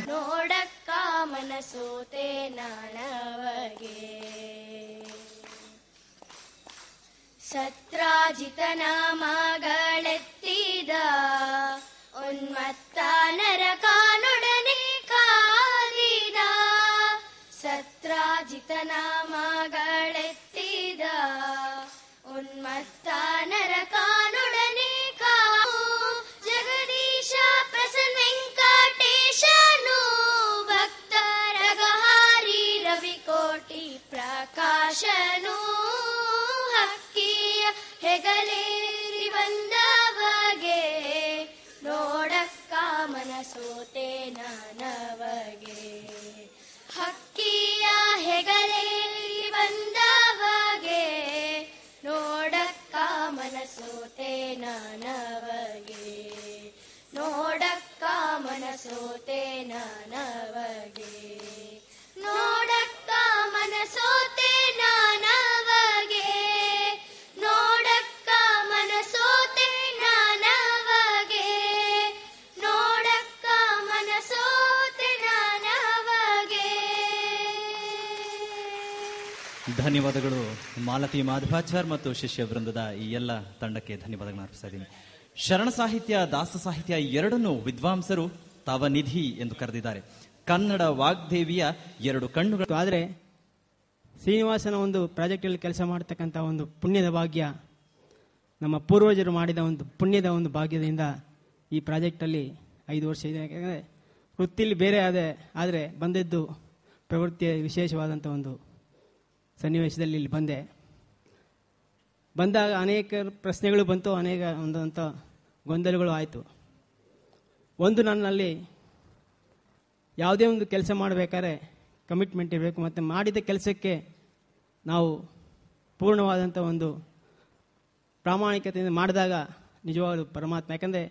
ನೋಡಕ್ಕ ಮನಸೋತೆ ನಾನವಗೆ. ಸತ್ರಾಜಿತನ ಮಗಳೆತ್ತಿದ ಉನ್ಮತ್ತ ನರಕಾನೊಡನೆ ಕಾದಿದ. ಸತ್ರಾಜಿತನ ಮಗಳೆತ್ತಿದ ಉನ್ಮತ್ತ ನರಕಾನೊಡನೆ ಕಾವು. ಜಗದೀಶ ಪ್ರಸನ್ನ ವೆಂಕಟೇಶನು ಭಕ್ತರಗಹಾರಿ ರವಿಕೋಟಿ ಪ್ರಕಾಶನು. ಹಕ್ಕಿಯ ಹೆಗಲೇರಿ ಬಂದವಗೆ ನೋಡಕ್ಕ ಮನಸೋತೆ ನಾನವಗೆ. ಹಕ್ಕಿಯ ಹೆಗಲೇರಿ ಬಂದವಗೆ ನೋಡಕ್ಕ ಮನಸೋತೆ ನಾನವಗೆ. ನೋಡಕ್ಕ ಮನಸೋತೆ ನಾನವಗೆ. ನೋಡಕ್ಕ ಮನಸೋತೆ ನಾನವಗೆ. ನೋಡಕ್ಕ ಮನಸೋತೆ ನಾನವಗೆ. ನೋಡಕ್ಕ ಮನಸೋತೆ ನಾನವಗೆ. ಧನ್ಯವಾದಗಳು ಮಾಲತಿ ಮಾಧವಾಚಾರ್ ಮತ್ತು ಶಿಷ್ಯ ವೃಂದದ ಈ ಎಲ್ಲ ತಂಡಕ್ಕೆ ಧನ್ಯವಾದಗಳನ್ನು ಅರ್ಪಿಸ್ತಾ ಇದ್ದೀನಿ. ಶರಣ ಸಾಹಿತ್ಯ, ದಾಸ ಸಾಹಿತ್ಯ ಎರಡನ್ನೂ ವಿದ್ವಾಂಸರು ತವನಿಧಿ ಎಂದು ಕರೆದಿದ್ದಾರೆ. ಕನ್ನಡ ವಾಗ್ದೇವಿಯ ಎರಡು ಕಣ್ಣುಗಳು. ಆದರೆ ಶ್ರೀನಿವಾಸನ ಒಂದು ಪ್ರಾಜೆಕ್ಟಲ್ಲಿ ಕೆಲಸ ಮಾಡತಕ್ಕಂಥ ಒಂದು ಪುಣ್ಯದ ಭಾಗ್ಯ, ನಮ್ಮ ಪೂರ್ವಜರು ಮಾಡಿದ ಒಂದು ಪುಣ್ಯದ ಒಂದು ಭಾಗ್ಯದಿಂದ ಈ ಪ್ರಾಜೆಕ್ಟಲ್ಲಿ 5 ವರ್ಷ ಇದೆ. ಯಾಕೆಂದರೆ ವೃತ್ತಿಲಿ ಬೇರೆ ಆದರೆ ಬಂದದ್ದು ಪ್ರವೃತ್ತಿಯ ವಿಶೇಷವಾದಂಥ ಒಂದು ಸನ್ನಿವೇಶದಲ್ಲಿ ಇಲ್ಲಿ ಬಂದಾಗ ಅನೇಕ ಪ್ರಶ್ನೆಗಳು ಬಂತು, ಅನೇಕ ಒಂದಂಥ ಗೊಂದಲಗಳು ಆಯಿತು. ಒಂದು ನನ್ನಲ್ಲಿ ಯಾವುದೇ ಒಂದು ಕೆಲಸ ಮಾಡಬೇಕಾದ್ರೆ ಕಮಿಟ್ಮೆಂಟ್ ಇರಬೇಕು, ಮತ್ತು ಮಾಡಿದ ಕೆಲಸಕ್ಕೆ ನಾವು ಪೂರ್ಣವಾದಂಥ ಒಂದು ಪ್ರಾಮಾಣಿಕತೆಯಿಂದ ಮಾಡಿದಾಗ ನಿಜವಾಗಲೂ ಪರಮಾತ್ಮ. ಯಾಕಂದರೆ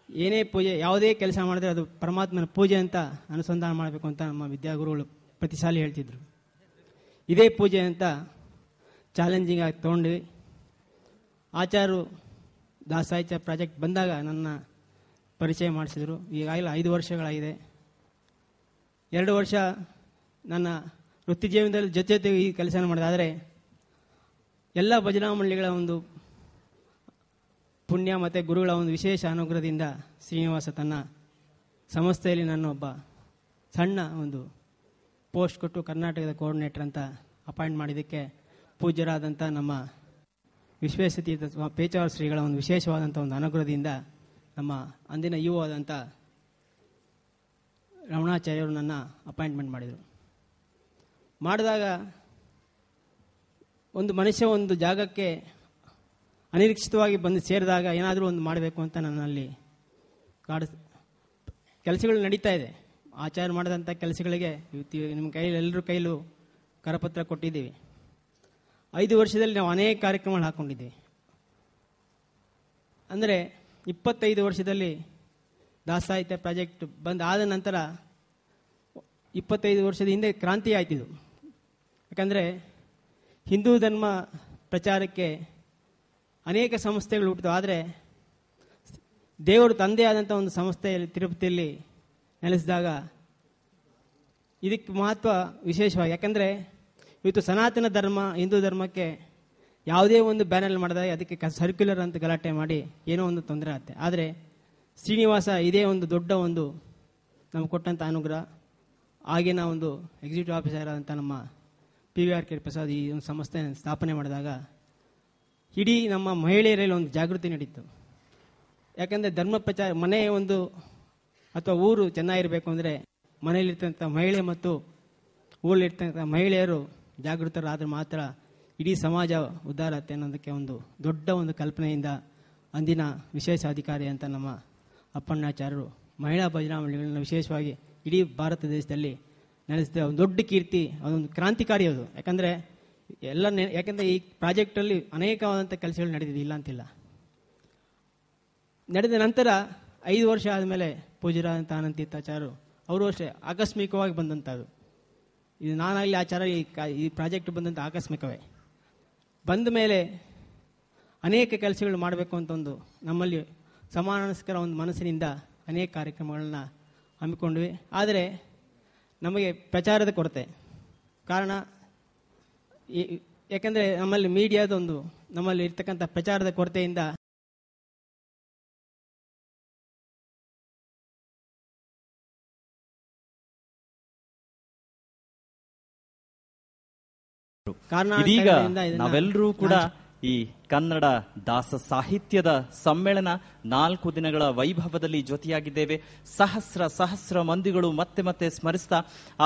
ಏನೇ ಪೂಜೆ, ಯಾವುದೇ ಕೆಲಸ ಮಾಡಿದ್ರೆ ಅದು ಪರಮಾತ್ಮನ ಪೂಜೆ ಅಂತ ಅನುಸಂಧಾನ ಮಾಡಬೇಕು ಅಂತ ನಮ್ಮ ವಿದ್ಯಾಗುರುಗಳು ಪ್ರತಿ ಸಾಲ ಹೇಳ್ತಿದ್ರು. ಇದೇ ಪೂಜೆ ಅಂತ ಚಾಲೆಂಜಿಂಗ್ ಆಗಿ ತೊಗೊಂಡ್ವಿ. ಆಚಾರ್ಯರು ದಾಸಾಹಿತ್ಯ ಪ್ರಾಜೆಕ್ಟ್ ಬಂದಾಗ ನನ್ನ ಪರಿಚಯ ಮಾಡಿಸಿದರು. ಈಗಾಗಲೇ 5 ವರ್ಷಗಳಾಗಿದೆ. 2 ವರ್ಷ ನನ್ನ ವೃತ್ತಿ ಜೀವನದಲ್ಲಿ ಜೊತೆ ಈ ಕೆಲಸ ಮಾಡಿದೆ. ಆದರೆ ಎಲ್ಲ ಭಜನಾ ಮಂಡಳಿಗಳ ಒಂದು ಪುಣ್ಯ ಮತ್ತು ಗುರುಗಳ ಒಂದು ವಿಶೇಷ ಅನುಗ್ರಹದಿಂದ ಶ್ರೀನಿವಾಸ ತನ್ನ ಸಂಸ್ಥೆಯಲ್ಲಿ ನನ್ನೊಬ್ಬ ಸಣ್ಣ ಒಂದು ಪೋಸ್ಟ್ ಕೊಟ್ಟು ಕರ್ನಾಟಕದ ಕೋಆರ್ಡಿನೇಟರ್ ಅಂತ ಅಪಾಯಿಂಟ್ ಮಾಡಿದ್ದಕ್ಕೆ ಪೂಜ್ಯರಾದಂಥ ನಮ್ಮ ವಿಶ್ವೇಶತೀರ್ಥ ಪೇಚಾವರ ಶ್ರೀಗಳ ಒಂದು ವಿಶೇಷವಾದಂಥ ಒಂದು ಅನುಗ್ರಹದಿಂದ ನಮ್ಮ ಅಂದಿನ ಯುವ ಆದಂಥ ರಮಣಾಚಾರ್ಯರು ನನ್ನ ಅಪಾಯಿಂಟ್ಮೆಂಟ್ ಮಾಡಿದರು. ಮಾಡಿದಾಗ ಒಂದು ಮನುಷ್ಯ ಒಂದು ಜಾಗಕ್ಕೆ ಅನಿರೀಕ್ಷಿತವಾಗಿ ಬಂದು ಸೇರಿದಾಗ ಏನಾದರೂ ಒಂದು ಮಾಡಬೇಕು ಅಂತ ನನ್ನಲ್ಲಿ ಕೆಲಸಗಳು ನಡೀತಾ ಇದೆ. ಆಚಾರ್ಯ ಮಾಡಿದಂಥ ಕೆಲಸಗಳಿಗೆ ನಿಮ್ಮ ಕೈಯಲ್ಲಿ ಎಲ್ಲರ ಕೈಲೂ ಕರಪತ್ರ ಕೊಟ್ಟಿದ್ದೀವಿ. 5 ವರ್ಷದಲ್ಲಿ ನಾವು ಅನೇಕ ಕಾರ್ಯಕ್ರಮಗಳು ಹಾಕ್ಕೊಂಡಿದ್ದೀವಿ. ಅಂದರೆ 25 ವರ್ಷದಲ್ಲಿ ದಾಸಾಹಿತ್ಯ ಪ್ರಾಜೆಕ್ಟ್ ಆದ ನಂತರ 25 ವರ್ಷದ ಹಿಂದೆ ಕ್ರಾಂತಿ ಆಯ್ತಿದ್ದು. ಯಾಕಂದರೆ ಹಿಂದೂ ಧರ್ಮ ಪ್ರಚಾರಕ್ಕೆ ಅನೇಕ ಸಂಸ್ಥೆಗಳು ಹುಟ್ಟಿತು. ಆದರೆ ದೇವರು ತಂದೆ ಆದಂಥ ಒಂದು ಸಂಸ್ಥೆಯಲ್ಲಿ ತಿರುಪತಿಯಲ್ಲಿ ನೆಲೆಸಿದಾಗ ಇದಕ್ಕೆ ಮಹತ್ವ ವಿಶೇಷವಾಗಿ. ಯಾಕಂದರೆ ಇವತ್ತು ಸನಾತನ ಧರ್ಮ, ಹಿಂದೂ ಧರ್ಮಕ್ಕೆ ಯಾವುದೇ ಒಂದು ಬ್ಯಾನರ್ ಮಾಡಿದಾಗ ಅದಕ್ಕೆ ಸರ್ಕ್ಯುಲರ್ ಅಂತ ಗಲಾಟೆ ಮಾಡಿ ಏನೋ ಒಂದು ತೊಂದರೆ ಆಗುತ್ತೆ. ಆದರೆ ಶ್ರೀನಿವಾಸ ಇದೇ ಒಂದು ದೊಡ್ಡ ಒಂದು ನಮ್ಗೆ ಕೊಟ್ಟಂಥ ಅನುಗ್ರಹ. ಆಗಿನ ಒಂದು ಎಕ್ಸಿಕ್ಯೂಟಿವ್ ಆಫೀಸರ್ ಆದಂಥ ನಮ್ಮ PVR ಕೆ ಪ್ರಸಾದ್ ಈ ಒಂದು ಸಂಸ್ಥೆ ಸ್ಥಾಪನೆ ಮಾಡಿದಾಗ ಇಡೀ ನಮ್ಮ ಮಹಿಳೆಯರಲ್ಲಿ ಒಂದು ಜಾಗೃತಿ ನಡೀತು. ಯಾಕಂದರೆ ಧರ್ಮ ಪ್ರಚಾರ, ಮನೆ ಒಂದು ಅಥವಾ ಊರು ಚೆನ್ನಾಗಿರಬೇಕು ಅಂದರೆ ಮನೆಯಲ್ಲಿರ್ತಕ್ಕಂಥ ಮಹಿಳೆ ಮತ್ತು ಊರಲ್ಲಿರ್ತಕ್ಕಂಥ ಮಹಿಳೆಯರು ಜಾಗೃತರಾದರೆ ಮಾತ್ರ ಇಡೀ ಸಮಾಜ ಉದ್ಧಾರ ಆಗುತ್ತೆ ಅನ್ನೋದಕ್ಕೆ ಒಂದು ದೊಡ್ಡ ಒಂದು ಕಲ್ಪನೆಯಿಂದ ಅಂದಿನ ವಿಶೇಷ ಅಧಿಕಾರಿ ಅಂತ ನಮ್ಮ ಅಪ್ಪಣ್ಣಾಚಾರ್ಯರು ಮಹಿಳಾ ಭಜನಾ ಮಂಡಳಿಗಳನ್ನ ವಿಶೇಷವಾಗಿ ಇಡೀ ಭಾರತ ದೇಶದಲ್ಲಿ ನಡೆಸಿದ ಒಂದು ದೊಡ್ಡ ಕೀರ್ತಿ, ಅದೊಂದು ಕ್ರಾಂತಿಕಾರಿ ಅದು. ಯಾಕಂದರೆ ಯಾಕಂದರೆ ಈ ಪ್ರಾಜೆಕ್ಟಲ್ಲಿ ಅನೇಕವಾದಂಥ ಕೆಲಸಗಳು ನಡೆದಿದೆ, ಇಲ್ಲ ಅಂತಿಲ್ಲ. ನಡೆದ ನಂತರ 5 ವರ್ಷ ಆದಮೇಲೆ ಪೂಜ್ಯರಾದಂಥ ಆನಂದ ತೀರ್ಥಾಚಾರ್ಯರು ಅವರು ಅಷ್ಟೇ ಆಕಸ್ಮಿಕವಾಗಿ ಬಂದಂಥದ್ದು. ಇದು ನಾನಾಗಲಿ ಆಚಾರ ಈ ಪ್ರಾಜೆಕ್ಟ್ ಬಂದಂಥ ಆಕಸ್ಮಿಕವೇ. ಬಂದ ಮೇಲೆ ಅನೇಕ ಕೆಲಸಗಳು ಮಾಡಬೇಕು ಅಂತ ಒಂದು ನಮ್ಮಲ್ಲಿ ಸಮಾನಾಸ್ಕರ ಒಂದು ಮನಸ್ಸಿನಿಂದ ಅನೇಕ ಕಾರ್ಯಕ್ರಮಗಳನ್ನ ಹಮ್ಮಿಕೊಂಡ್ವಿ. ಆದರೆ ನಮಗೆ ಪ್ರಚಾರದ ಕೊರತೆ ಕಾರಣ, ಯಾಕಂದರೆ ನಮ್ಮಲ್ಲಿ ಮೀಡಿಯಾದೊಂದು, ನಮ್ಮಲ್ಲಿ ಇರ್ತಕ್ಕಂಥ ಪ್ರಚಾರದ ಕೊರತೆಯಿಂದ ಇದೀಗ ನಾವೆಲ್ಲರೂ ಕೂಡ ಈ ಕನ್ನಡ ದಾಸ ಸಾಹಿತ್ಯದ ಸಮ್ಮೇಳನ 4 ದಿನಗಳ ವೈಭವದಲ್ಲಿ ಜೊತೆಯಾಗಿದ್ದೇವೆ. ಸಹಸ್ರ ಮಂದಿಗಳು ಮತ್ತೆ ಮತ್ತೆ ಸ್ಮರಿಸ್ತಾ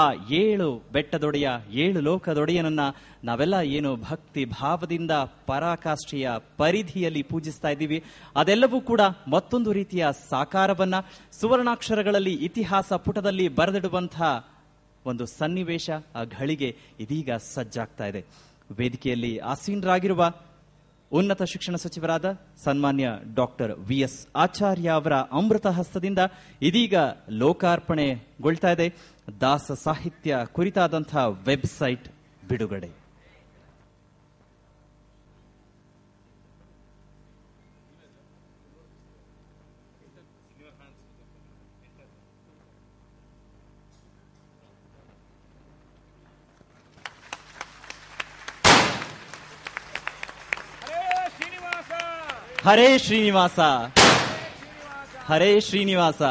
ಆ 7 ಬೆಟ್ಟದೊಡೆಯ 7 ಲೋಕದೊಡೆಯನನ್ನ ನಾವೆಲ್ಲ ಏನು ಭಕ್ತಿ ಭಾವದಿಂದ ಪರಾಕಾಷ್ಠೆಯ ಪರಿಧಿಯಲ್ಲಿ ಪೂಜಿಸ್ತಾ ಇದ್ದೀವಿ. ಅದೆಲ್ಲವೂ ಕೂಡ ಮತ್ತೊಂದು ರೀತಿಯ ಸಾಕಾರವನ್ನ ಸುವರ್ಣಾಕ್ಷರಗಳಲ್ಲಿ ಇತಿಹಾಸ ಪುಟದಲ್ಲಿ ಬರೆದಿಡುವಂತಹ ಒಂದು ಸನ್ನಿವೇಶ, ಆ ಘಳಿಗೆ ಇದೀಗ ಸಜ್ಜಾಗ್ತಾ ಇದೆ. ವೇದಿಕೆಯಲ್ಲಿ ಆಸೀನರಾಗಿರುವ ಉನ್ನತ ಶಿಕ್ಷಣ ಸಚಿವರಾದ ಸನ್ಮಾನ್ಯ ಡಾಕ್ಟರ್ VS ಆಚಾರ್ಯ ಅವರ ಅಮೃತ ಹಸ್ತದಿಂದ ಇದೀಗ ಲೋಕಾರ್ಪಣೆಗೊಳ್ತಾ ಇದೆ ದಾಸ ಸಾಹಿತ್ಯ ಕುರಿತಾದಂತಹ ವೆಬ್ಸೈಟ್ ಬಿಡುಗಡೆ. ಹರೇ ಶ್ರೀನಿವಾಸ, ಹರೇ ಶ್ರೀನಿವಾಸ.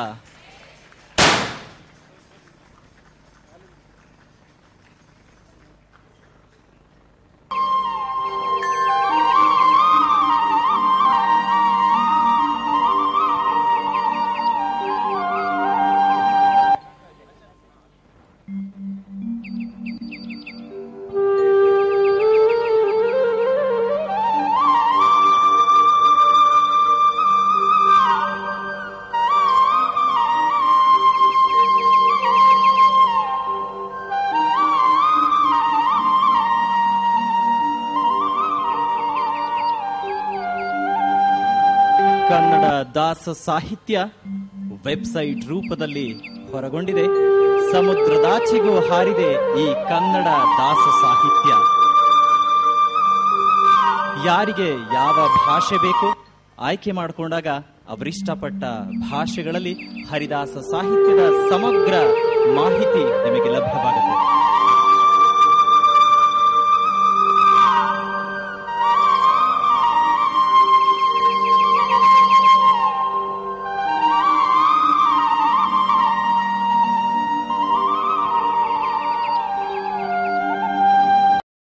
ಕನ್ನಡ ದಾಸ ಸಾಹಿತ್ಯ ವೆಬ್ಸೈಟ್ ರೂಪದಲ್ಲಿ ಹೊರಗೊಂಡಿದೆ. ಸಮುದ್ರದಾಚೆಗೂ ಹಾರಿದೆ ಈ ಕನ್ನಡ ದಾಸ ಸಾಹಿತ್ಯ. ಯಾರಿಗೆ ಯಾವ ಭಾಷೆ ಬೇಕು ಆಯ್ಕೆ ಮಾಡಿಕೊಂಡಾಗ ಅವರಿಷ್ಟಪಟ್ಟ ಭಾಷೆಗಳಲ್ಲಿ ಹರಿದಾಸ ಸಾಹಿತ್ಯದ ಸಮಗ್ರ ಮಾಹಿತಿ ನಿಮಗೆ ಲಭ್ಯವಾಗುತ್ತೆ.